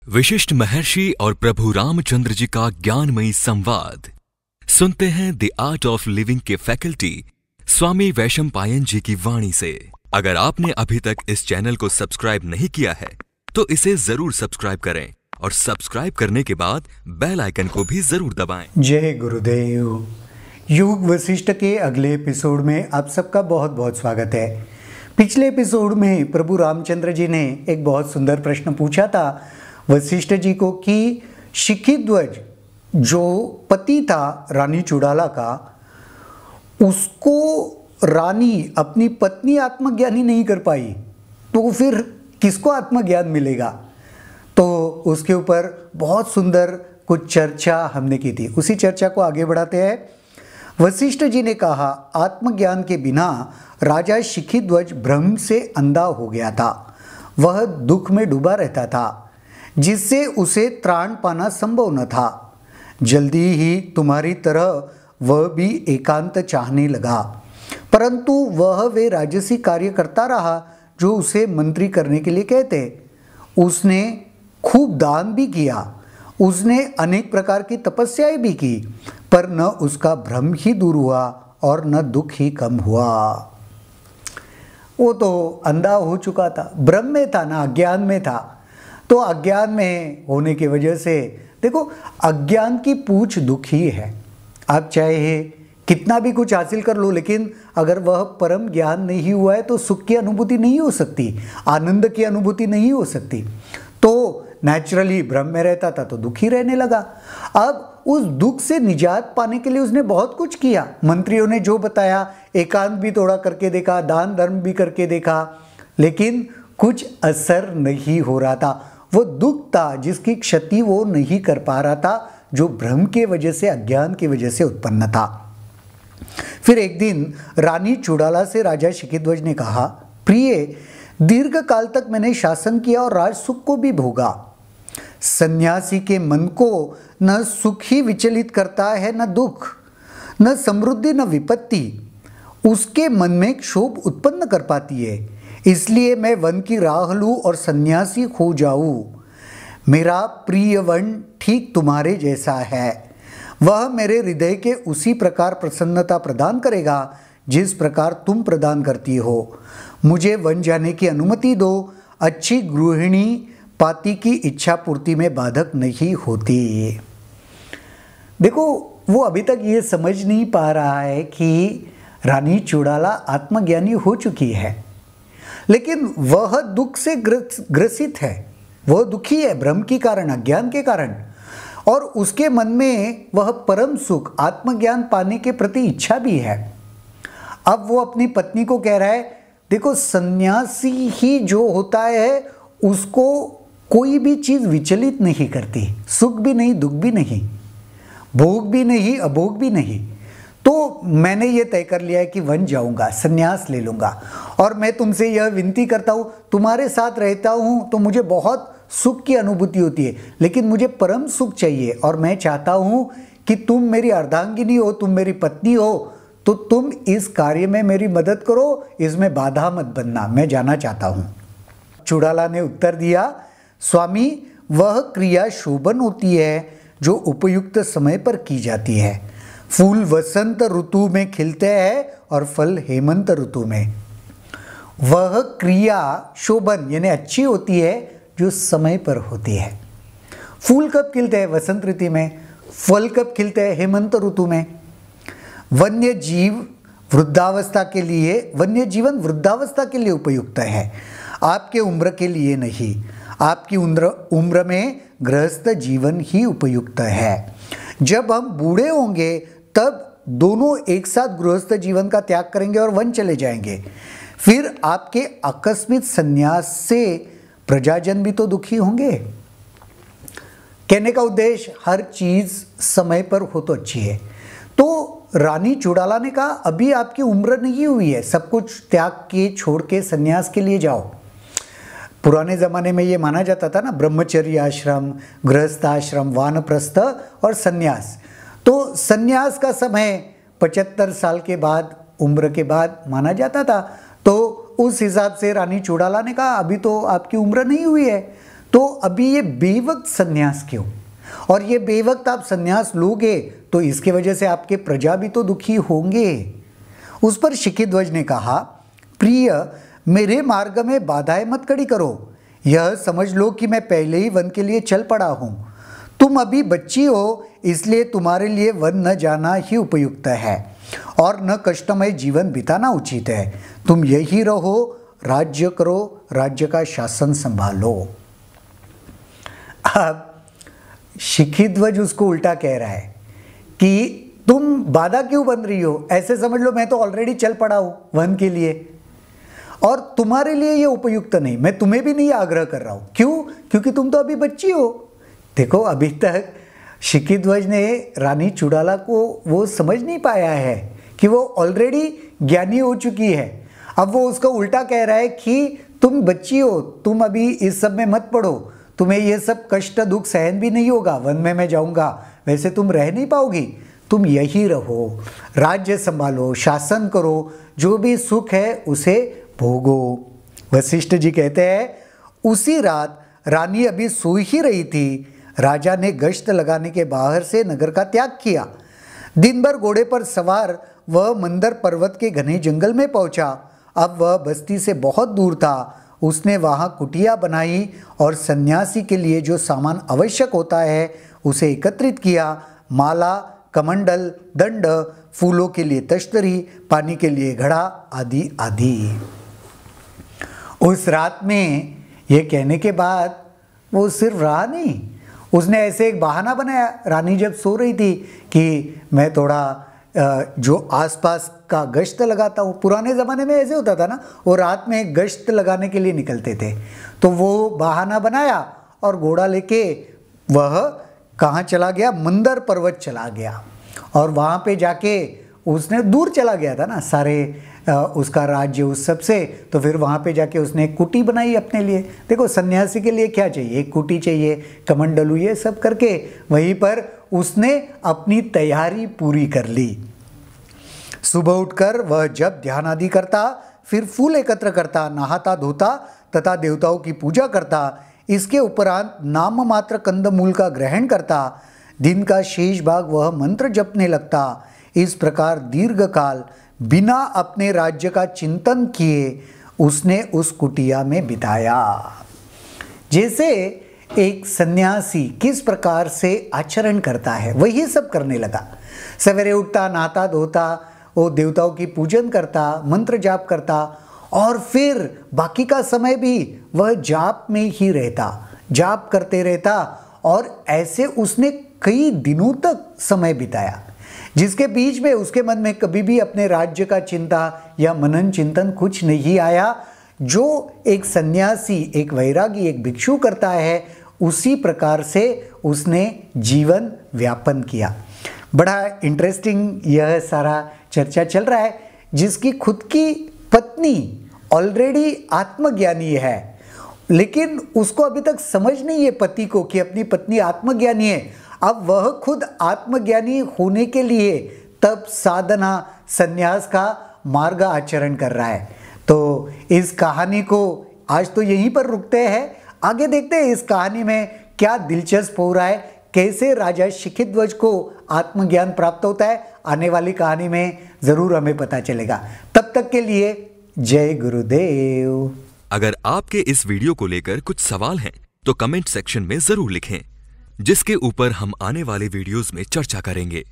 विशिष्ट महर्षि और प्रभु रामचंद्र जी का ज्ञानमयी संवाद सुनते हैं द आर्ट ऑफ लिविंग के फैकल्टी स्वामी वैशंपायन जी की वाणी से। अगर आपने अभी तक इस चैनल को सब्सक्राइब नहीं किया है तो इसे जरूर सब्सक्राइब करें और सब्सक्राइब करने के बाद बेल आइकन को भी जरूर दबाएं। जय गुरुदेव। युग वशिष्ठ के अगले एपिसोड में आप सबका बहुत बहुत स्वागत है। पिछले एपिसोड में प्रभु रामचंद्र जी ने एक बहुत सुंदर प्रश्न पूछा था वशिष्ठ जी को कि शिखीध्वज जो पति था रानी चुड़ाला का, उसको रानी अपनी पत्नी आत्मज्ञानी नहीं कर पाई तो फिर किसको आत्मज्ञान मिलेगा। तो उसके ऊपर बहुत सुंदर कुछ चर्चा हमने की थी। उसी चर्चा को आगे बढ़ाते हैं। वशिष्ठ जी ने कहा, आत्मज्ञान के बिना राजा शिखीध्वज भ्रम से अंधा हो गया था। वह दुख में डूबा रहता था जिससे उसे त्राण पाना संभव न था। जल्दी ही तुम्हारी तरह वह भी एकांत चाहने लगा, परंतु वह वे राजसी कार्य करता रहा जो उसे मंत्री करने के लिए कहते। उसने खूब दान भी किया, उसने अनेक प्रकार की तपस्याएं भी की, पर न उसका भ्रम ही दूर हुआ और न दुख ही कम हुआ। वो तो अंधा हो चुका था, भ्रम में था ना, अज्ञान में था। तो अज्ञान में होने की वजह से देखो, अज्ञान की पूछ दुख ही है। आप चाहे कितना भी कुछ हासिल कर लो, लेकिन अगर वह परम ज्ञान नहीं हुआ है तो सुख की अनुभूति नहीं हो सकती, आनंद की अनुभूति नहीं हो सकती। तो नेचुरली भ्रम में रहता था तो दुखी रहने लगा। अब उस दुख से निजात पाने के लिए उसने बहुत कुछ किया। मंत्रियों ने जो बताया, एकांत भी थोड़ा करके देखा, दान धर्म भी करके देखा, लेकिन कुछ असर नहीं हो रहा था। वो दुख था जिसकी क्षति वो नहीं कर पा रहा था, जो भ्रम के वजह से, अज्ञान की वजह से उत्पन्न था। फिर एक दिन रानी चुड़ाला से राजा शिखीध्वज ने कहा, प्रिय, दीर्घ काल तक मैंने शासन किया और राज सुख को भी भोगा। सन्यासी के मन को न सुख ही विचलित करता है, न दुख, न समृद्धि, न विपत्ति उसके मन में क्षोभ उत्पन्न कर पाती है। इसलिए मैं वन की राह लूं और सन्यासी हो जाऊं। मेरा प्रिय वन ठीक तुम्हारे जैसा है। वह मेरे हृदय के उसी प्रकार प्रसन्नता प्रदान करेगा जिस प्रकार तुम प्रदान करती हो। मुझे वन जाने की अनुमति दो। अच्छी गृहिणी पति की इच्छा पूर्ति में बाधक नहीं होती। देखो, वो अभी तक ये समझ नहीं पा रहा है कि रानी चुड़ाला आत्मज्ञानी हो चुकी है, लेकिन वह दुख से ग्रसित है। वह दुखी है भ्रम के कारण, अज्ञान के कारण, और उसके मन में वह परम सुख, आत्मज्ञान पाने के प्रति इच्छा भी है। अब वो अपनी पत्नी को कह रहा है, देखो, सन्यासी ही जो होता है उसको कोई भी चीज़ विचलित नहीं करती, सुख भी नहीं, दुख भी नहीं, भोग भी नहीं, अभोग भी नहीं। तो मैंने ये तय कर लिया है कि वन जाऊंगा, संन्यास ले लूंगा, और मैं तुमसे यह विनती करता हूँ, तुम्हारे साथ रहता हूँ तो मुझे बहुत सुख की अनुभूति होती है, लेकिन मुझे परम सुख चाहिए और मैं चाहता हूँ कि तुम मेरी अर्धांगिनी हो, तुम मेरी पत्नी हो, तो तुम इस कार्य में मेरी मदद करो, इसमें बाधा मत बनना, मैं जाना चाहता हूँ। चुड़ाला ने उत्तर दिया, स्वामी, वह क्रिया शोभन होती है जो उपयुक्त समय पर की जाती है। फूल वसंत ऋतु में खिलते हैं और फल हेमंत ऋतु में। वह क्रिया शोभन यानी अच्छी होती है जो समय पर होती है। फूल कब खिलते हैं? वसंत ऋतु में। फल कब खिलते हैं? हेमंत ऋतु में। वन्य जीवन वृद्धावस्था के लिए उपयुक्त है, आपके उम्र के लिए नहीं। आपकी उम्र में गृहस्थ जीवन ही उपयुक्त है। जब हम बूढ़े होंगे तब दोनों एक साथ गृहस्थ जीवन का त्याग करेंगे और वन चले जाएंगे। फिर आपके आकस्मिक संन्यास से प्रजाजन भी तो दुखी होंगे। कहने का उद्देश्य, हर चीज समय पर हो तो अच्छी है। तो रानी चुड़ाला ने कहा, अभी आपकी उम्र नहीं हुई है, सब कुछ त्याग के छोड़ के संन्यास के लिए जाओ। पुराने ज़माने में ये माना जाता था ना, ब्रह्मचर्य आश्रम, गृहस्थ आश्रम, वानप्रस्थ और सन्यास। तो सन्यास का समय 75 साल के बाद, उम्र के बाद माना जाता था। तो उस हिसाब से रानी चुड़ाला ने कहा, अभी तो आपकी उम्र नहीं हुई है, तो अभी ये बेवक्त संन्यास क्यों? और ये बेवक्त आप संन्यास लोगे तो इसके वजह से आपके प्रजा भी तो दुखी होंगे। उस पर शिखिध्वज ने कहा, प्रिय, मेरे मार्ग में बाधाएं मत खड़ी करो। यह समझ लो कि मैं पहले ही वन के लिए चल पड़ा हूं। तुम अभी बच्ची हो, इसलिए तुम्हारे लिए वन न जाना ही उपयुक्त है और न कष्टमय जीवन बिताना उचित है। तुम यही रहो, राज्य करो, राज्य का शासन संभालो। अब शिखिध्वज उसको उल्टा कह रहा है कि तुम बाधा क्यों बन रही हो? ऐसे समझ लो मैं तो ऑलरेडी चल पड़ा हूं वन के लिए और तुम्हारे लिए ये उपयुक्त नहीं। मैं तुम्हें भी नहीं आग्रह कर रहा हूं। क्यों? क्योंकि तुम तो अभी बच्ची हो। देखो, अभी तक शिखिध्वज ने रानी चुड़ाला को वो समझ नहीं पाया है कि वो ऑलरेडी ज्ञानी हो चुकी है। अब वो उसका उल्टा कह रहा है कि तुम बच्ची हो, तुम अभी इस सब में मत पड़ो, तुम्हें ये सब कष्ट दुख सहन भी नहीं होगा। वन में मैं जाऊंगा, वैसे तुम रह नहीं पाओगी। तुम यही रहो, राज्य संभालो, शासन करो, जो भी सुख है उसे भोगो। वशिष्ठ जी कहते हैं, उसी रात रानी अभी सो ही रही थी, राजा ने गश्त लगाने के बाहर से नगर का त्याग किया। दिन भर घोड़े पर सवार वह मंदर पर्वत के घने जंगल में पहुंचा। अब वह बस्ती से बहुत दूर था। उसने वहां कुटिया बनाई और सन्यासी के लिए जो सामान आवश्यक होता है उसे एकत्रित किया। माला, कमंडल, दंड, फूलों के लिए तश्तरी, पानी के लिए घड़ा आदि आदि। उस रात में ये कहने के बाद वो सिर्फ रहा नहीं, उसने ऐसे एक बहाना बनाया। रानी जब सो रही थी कि मैं थोड़ा जो आसपास का गश्त लगाता हूँ। पुराने ज़माने में ऐसे होता था ना, वो रात में गश्त लगाने के लिए निकलते थे। तो वो बहाना बनाया और घोड़ा लेके वह कहाँ चला गया? मंदर पर्वत चला गया। और वहाँ पे जाके उसने दूर चला गया था ना सारे उसका राज्य उस सब से, तो फिर वहाँ पे जाके उसने एक कुटी बनाई अपने लिए। देखो, सन्यासी के लिए क्या चाहिए? एक कुटी चाहिए, कमंडलू, ये सब करके वहीं पर उसने अपनी तैयारी पूरी कर ली। सुबह उठकर वह जब ध्यान आदि करता, फिर फूल एकत्र करता, नहाता धोता तथा देवताओं की पूजा करता। इसके उपरांत नाम मात्र कंदमूल का ग्रहण करता। दिन का शेष भाग वह मंत्र जपने लगता। इस प्रकार दीर्घ काल बिना अपने राज्य का चिंतन किए उसने उस कुटिया में बिताया। जैसे एक सन्यासी किस प्रकार से आचरण करता है वही सब करने लगा। सवेरे उठता, नहाता धोता, वो देवताओं की पूजन करता, मंत्र जाप करता और फिर बाकी का समय भी वह जाप में ही रहता, जाप करते रहता। और ऐसे उसने कई दिनों तक समय बिताया, जिसके बीच में उसके मन में कभी भी अपने राज्य का चिंता या मनन चिंतन कुछ नहीं आया। जो एक सन्यासी, एक वैरागी, एक भिक्षु करता है, उसी प्रकार से उसने जीवन व्यापन किया। बड़ा इंटरेस्टिंग यह सारा चर्चा चल रहा है, जिसकी खुद की पत्नी ऑलरेडी आत्मज्ञानी है, लेकिन उसको अभी तक समझ नहीं है पति को कि अपनी पत्नी आत्मज्ञानी है। अब वह खुद आत्मज्ञानी होने के लिए तप, साधना, संन्यास का मार्ग आचरण कर रहा है। तो इस कहानी को आज तो यहीं पर रुकते हैं, आगे देखते हैं इस कहानी में क्या दिलचस्प हो रहा है, कैसे राजा शिखिध्वज को आत्मज्ञान प्राप्त होता है। आने वाली कहानी में जरूर हमें पता चलेगा। तब तक के लिए जय गुरुदेव। अगर आपके इस वीडियो को लेकर कुछ सवाल हैं तो कमेंट सेक्शन में जरूर लिखें, जिसके ऊपर हम आने वाले वीडियोस में चर्चा करेंगे।